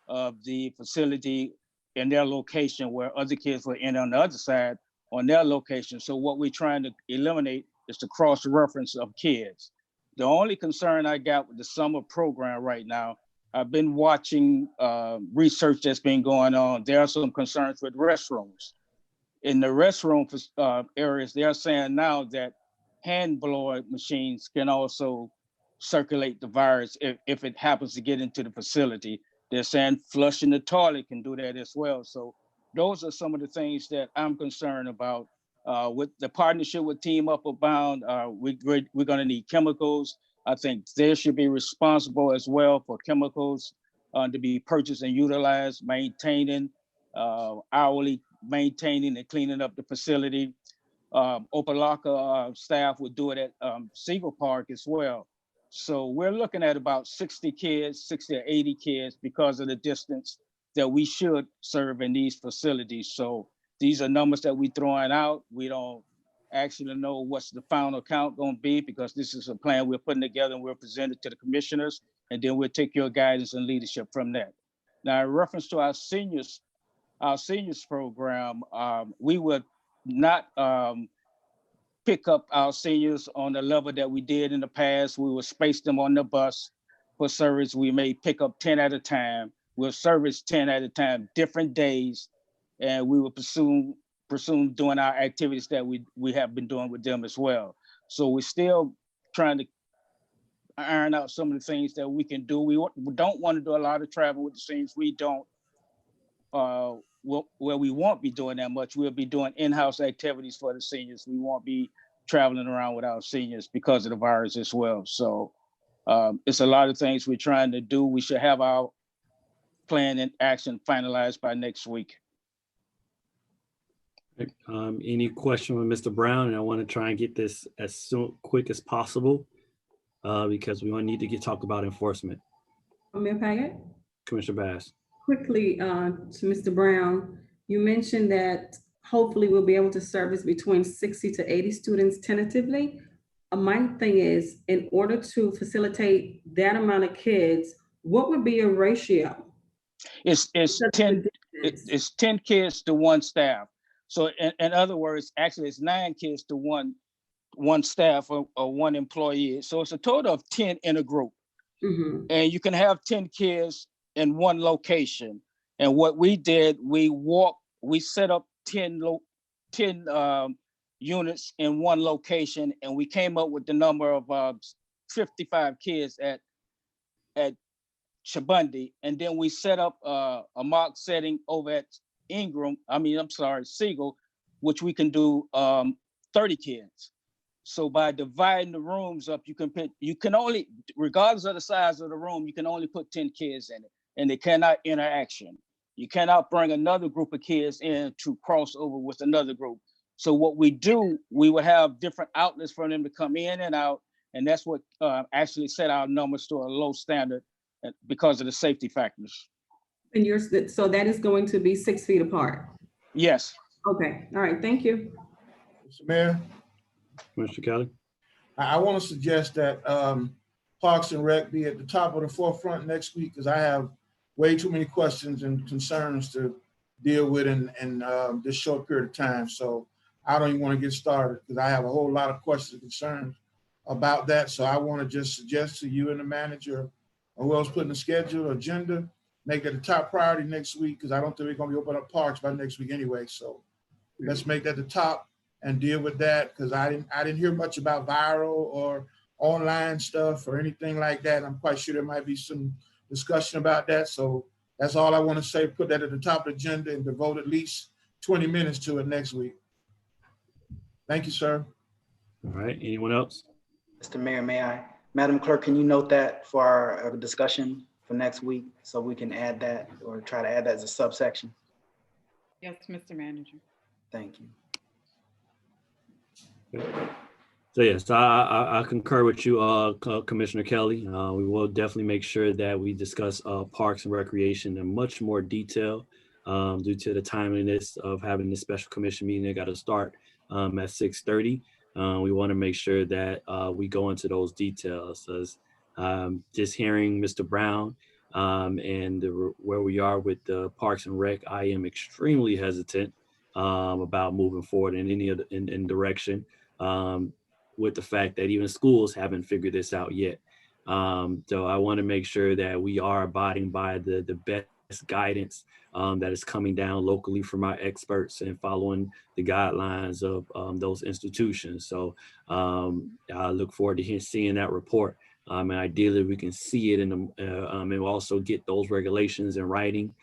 of the facility in their location, where other kids would enter on the other side on their location. So what we're trying to eliminate is the cross-reference of kids. The only concern I got with the summer program right now, I've been watching research that's been going on. There are some concerns with restrooms. In the restroom areas, they're saying now that hand blower machines can also circulate the virus if it happens to get into the facility. They're saying flushing the toilet can do that as well. So those are some of the things that I'm concerned about. With the partnership with Team Up Bound, we're going to need chemicals. I think they should be responsible as well for chemicals to be purchased and utilized, maintaining, hourly maintaining and cleaning up the facility. Opa-locka staff would do it at Siegel Park as well. So we're looking at about 60 kids, 60 or 80 kids because of the distance that we should serve in these facilities. So these are numbers that we're throwing out. We don't actually know what's the final count going to be, because this is a plan we're putting together and we'll present it to the commissioners, and then we'll take your guidance and leadership from that. Now, in reference to our seniors program, we would not pick up our seniors on the level that we did in the past. We will space them on the bus for service. We may pick up 10 at a time. We'll service 10 at a time, different days, and we will pursue doing our activities that we have been doing with them as well. So we're still trying to iron out some of the things that we can do. We don't want to do a lot of travel with the seniors. We don't, where we won't be doing that much. We'll be doing in-house activities for the seniors. We won't be traveling around with our seniors because of the virus as well. So it's a lot of things we're trying to do. We should have our plan and action finalized by next week. Any question with Mr. Brown? And I want to try and get this as quick as possible because we need to talk about enforcement. Mayor Paget? Commissioner Bass. Quickly to Mr. Brown, you mentioned that hopefully we'll be able to service between 60 to 80 students tentatively. My thing is, in order to facilitate that amount of kids, what would be a ratio? It's 10 kids to one staff. So in other words, actually it's 9 kids to one staff or one employee. So it's a total of 10 in a group. Mm-hmm. And you can have 10 kids in one location. And what we did, we set up 10 units in one location, and we came up with the number of 55 kids at Chabundi. And then we set up a mock setting over at Siegel, which we can do 30 kids. So by dividing the rooms up, you can only, regardless of the size of the room, you can only put 10 kids in it, and they cannot interaction. You cannot bring another group of kids in to cross over with another group. So what we do, we will have different outlets for them to come in and out, and that's what actually set our numbers to a low standard because of the safety factors. And so that is going to be 6 feet apart? Yes. Okay, all right, thank you. Mr. Mayor? Mr. Kelly? I want to suggest that Parks and Rec be at the top of the forefront next week, because I have way too many questions and concerns to deal with in this short period of time. So I don't even want to get started because I have a whole lot of questions and concerns about that. So I want to just suggest to you and the manager, or who else putting the schedule, agenda, make that the top priority next week, because I don't think we're going to be opening up parks by next week anyway. So let's make that the top and deal with that, because I didn't hear much about viral or online stuff or anything like that. I'm quite sure there might be some discussion about that. So that's all I want to say. Put that at the top of the agenda and devote at least 20 minutes to it next week. Thank you, sir. All right, anyone else? Mr. Mayor, may I? Madam Clerk, can you note that for our discussion for next week so we can add that or try to add that as a subsection? Yes, Mr. Manager. Thank you. So yes, I concur with you, Commissioner Kelly. We will definitely make sure that we discuss parks and recreation in much more detail due to the timeliness of having this special commission meeting. They got to start at 6:30. We want to make sure that we go into those details. As just hearing Mr. Brown and where we are with the Parks and Rec, I am extremely hesitant about moving forward in any other in direction. With the fact that even schools haven't figured this out yet. So I want to make sure that we are abiding by the best guidance that is coming down locally from our experts and following the guidelines of those institutions. So I look forward to seeing that report. And ideally we can see it and we'll also get those regulations in writing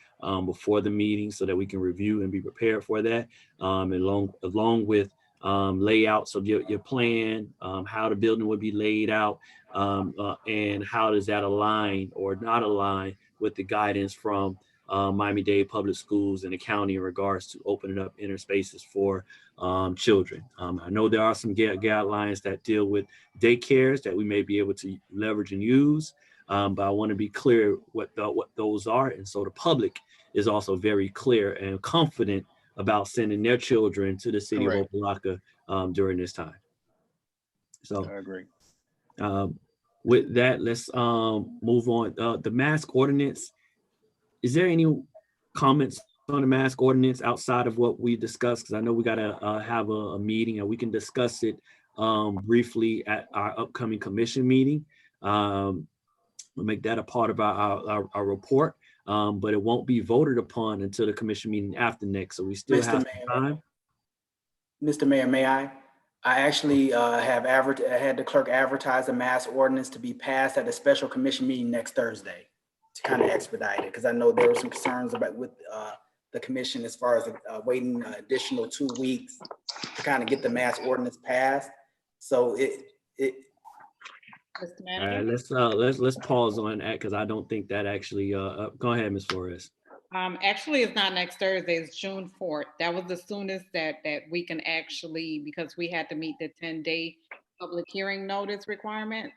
before the meeting so that we can review and be prepared for that, along with layouts of your plan, how the building would be laid out, and how does that align or not align with the guidance from Miami-Dade Public Schools and the county in regards to opening up inner spaces for children. I know there are some guidelines that deal with daycares that we may be able to leverage and use, but I want to be clear what those are, and so the public is also very clear and confident about sending their children to the city Correct. of Opa-locka during this time. So I agree. with that, let's move on. The mask ordinance, is there any comments on the mask ordinance outside of what we discussed? Because I know we got to have a meeting and we can discuss it briefly at our upcoming commission meeting. We'll make that a part of our report. But it won't be voted upon until the commission meeting after next. So we still have some time. Mr. Mayor, may I? I actually had the clerk advertise a mass ordinance to be passed at a special commission meeting next Thursday to kind of expedite it, because I know there were some concerns about with the commission as far as waiting an additional 2 weeks to kind of get the mass ordinance passed. So Mr. Manager? Let's pause on that because I don't think that actually. Go ahead, Ms. Flores. Actually, it's not next Thursday. It's June 4th. That was the soonest that we can actually, because we had to meet the 10-day public hearing notice requirement.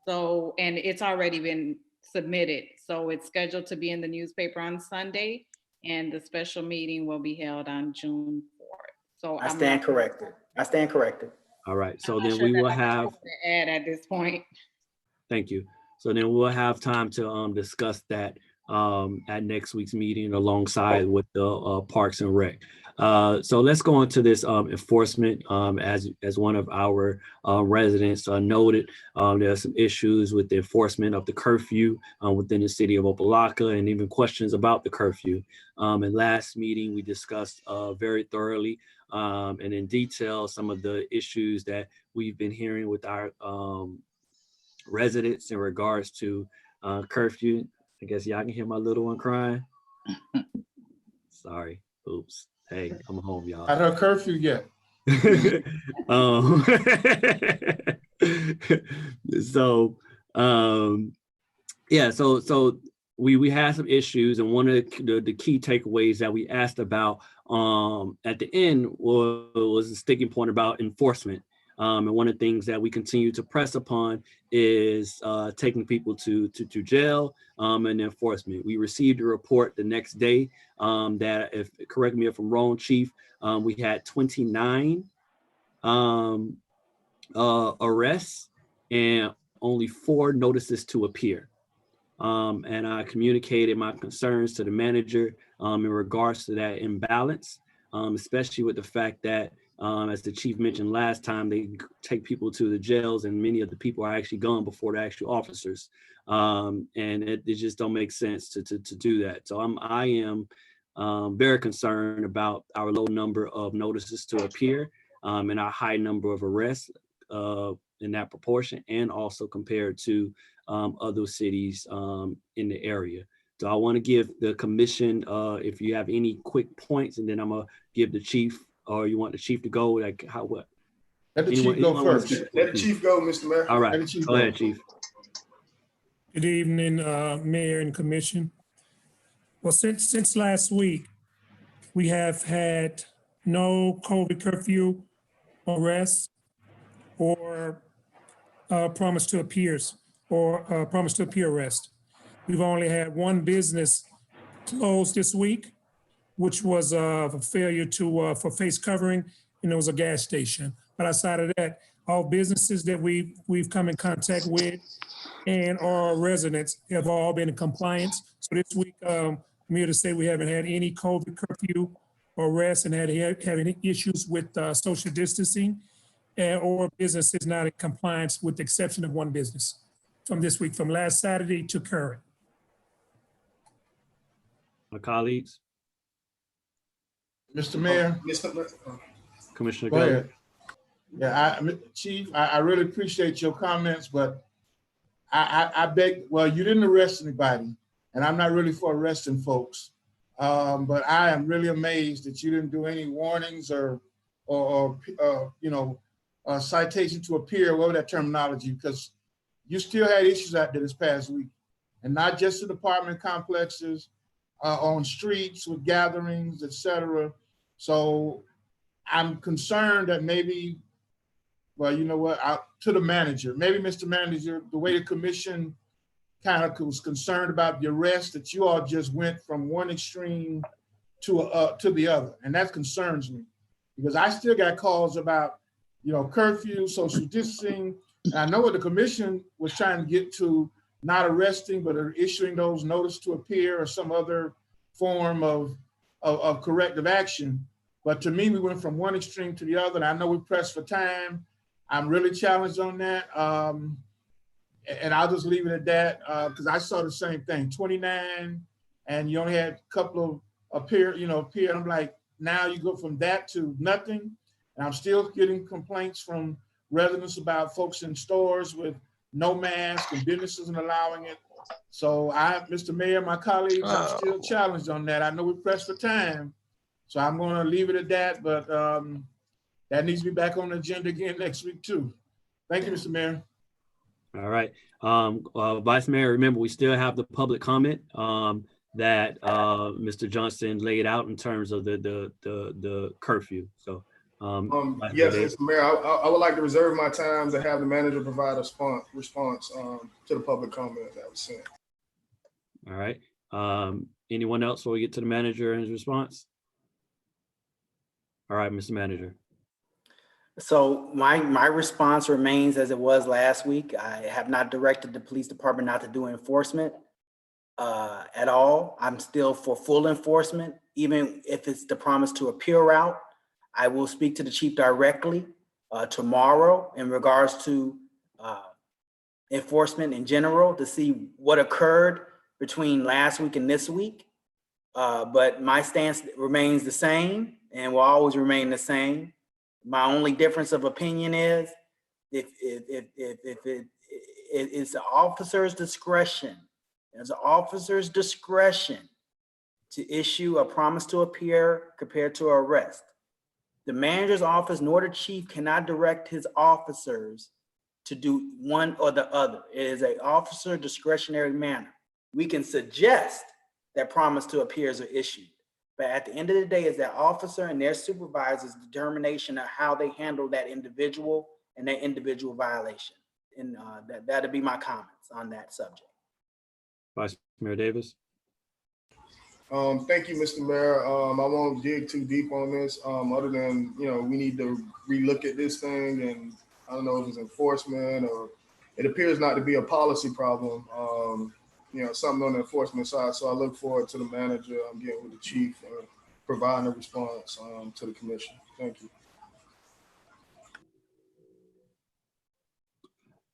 So, and it's already been submitted. So it's scheduled to be in the newspaper on Sunday, and the special meeting will be held on June 4th. So I stand corrected. I stand corrected. All right. So then we will have to add at this point. Thank you. So then we'll have time to discuss that at next week's meeting alongside with the Parks and Rec. So let's go into this enforcement. As one of our residents noted, there are some issues with the enforcement of the curfew within the city of Opa-locka, and even questions about the curfew. In last meeting, we discussed very thoroughly and in detail some of the issues that we've been hearing with our residents in regards to curfew. I guess y'all can hear my little one crying. Sorry. Oops. Hey, I'm home, y'all. Not her curfew yet. Yeah, so we had some issues, and one of the key takeaways that we asked about at the end was a sticking point about enforcement. And one of the things that we continue to press upon is taking people to jail and enforcement. We received a report the next day that, if correct me if I'm wrong, Chief, we had 29 arrests and only 4 notices to appear. And I communicated my concerns to the manager in regards to that imbalance, especially with the fact that, as the chief mentioned last time, they take people to the jails and many of the people are actually gone before the actual officers. And it just don't make sense to do that. So I am very concerned about our low number of notices to appear and our high number of arrests in that proportion, and also compared to other cities in the area. So I want to give the commission, if you have any quick points, and then I'm gonna give the chief, or you want the chief to go, like how, what? Let the chief go first. Let the chief go, Mr. Mayor. All right, go ahead, chief. Good evening, Mayor and Commission. Well, since last week, we have had no COVID curfew arrests or promise to appears or promise to appear arrest. We've only had one business closed this week, which was a failure to for face covering, and it was a gas station. But outside of that, all businesses that we've come in contact with and our residents have all been in compliance. So this week, I'm here to say we haven't had any COVID curfew or arrests and had any issues with social distancing or businesses not in compliance, with the exception of one business from this week, from last Saturday to current. My colleagues, Mr. Mayor. Commissioner Go Kelly. ahead. Yeah, Chief, I really appreciate your comments, but I beg, well, you didn't arrest anybody, and I'm not really for arresting folks. But I am really amazed that you didn't do any warnings or citation to appear, whatever that terminology, because you still had issues out there this past week, and not just the apartment complexes, on streets with gatherings, et cetera. So I'm concerned that maybe, well, you know what, to the manager, maybe Mr. Manager, the way the commission kind of was concerned about the arrest, that you all just went from one extreme to the other. And that concerns me, because I still got calls about, curfew, social distancing. And I know what the commission was trying to get to, not arresting, but issuing those notice to appear or some other form of corrective action. But to me, we went from one extreme to the other. And I know we pressed for time. I'm really challenged on that. And I'll just leave it at that, because I saw the same thing, 29, and you only had a couple of appear. And I'm like, now you go from that to nothing. And I'm still getting complaints from residents about folks in stores with no mask and businesses and allowing it. So Mr. Mayor, my colleagues, I'm still challenged on that. I know we pressed for time, so I'm going to leave it at that, but that needs to be back on the agenda again next week too. Thank you, Mr. Mayor. All right. Vice Mayor, remember, we still have the public comment that Mr. Johnson laid out in terms of the curfew. So yes, Mr. Mayor, I would like to reserve my time to have the manager provide a response to the public comment that was sent. All right. Anyone else before we get to the manager and his response? All right, Mr. Manager. So my response remains as it was last week. I have not directed the police department not to do enforcement at all. I'm still for full enforcement, even if it's the promise to appear route. I will speak to the chief directly tomorrow in regards to enforcement in general to see what occurred between last week and this week. But my stance remains the same and will always remain the same. My only difference of opinion is if it's the officer's discretion, it's the officer's discretion to issue a promise to appear compared to arrest. The manager's office nor the chief cannot direct his officers to do one or the other. It is an officer discretionary manner. We can suggest that promise to appears are issued, but at the end of the day, it's that officer and their supervisor's determination of how they handle that individual and that individual violation. And that'll be my comments on that subject. Vice Mayor Davis. Thank you, Mr. Mayor. I won't dig too deep on this, other than, we need to relook at this thing, and I don't know if it's enforcement or it appears not to be a policy problem, something on the enforcement side. So I look forward to the manager getting with the chief and providing a response to the commission. Thank you.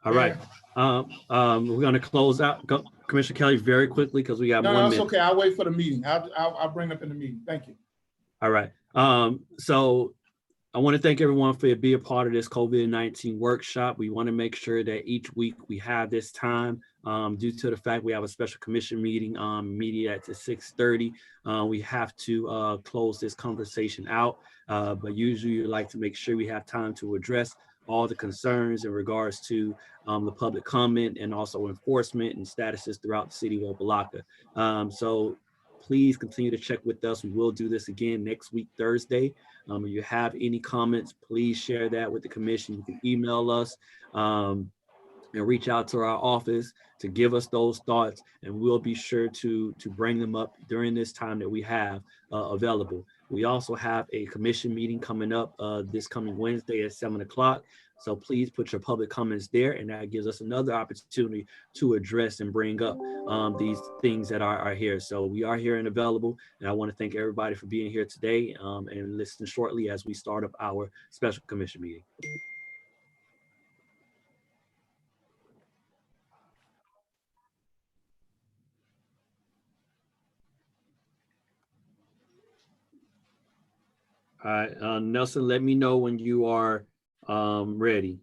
All right. We're going to close out. Commissioner Kelly, very quickly, because we got 1 minute. No, it's okay. I'll wait for the meeting. I'll bring it up in the meeting. Thank you. All right. So I want to thank everyone for being a part of this COVID-19 workshop. We want to make sure that each week we have this time due to the fact we have a special commission meeting at 6:30. We have to close this conversation out, but usually we like to make sure we have time to address all the concerns in regards to the public comment and also enforcement and statuses throughout the city of Opa-locka. So please continue to check with us. We will do this again next week, Thursday. If you have any comments, please share that with the commission. You can email us and reach out to our office to give us those thoughts, and we'll be sure to bring them up during this time that we have available. We also have a commission meeting coming up this coming Wednesday at 7 o'clock. So please put your public comments there, and that gives us another opportunity to address and bring up these things that are here. So we are here and available, and I want to thank everybody for being here today and listen shortly as we start up our special commission meeting. All right, Nelson, let me know when you are ready.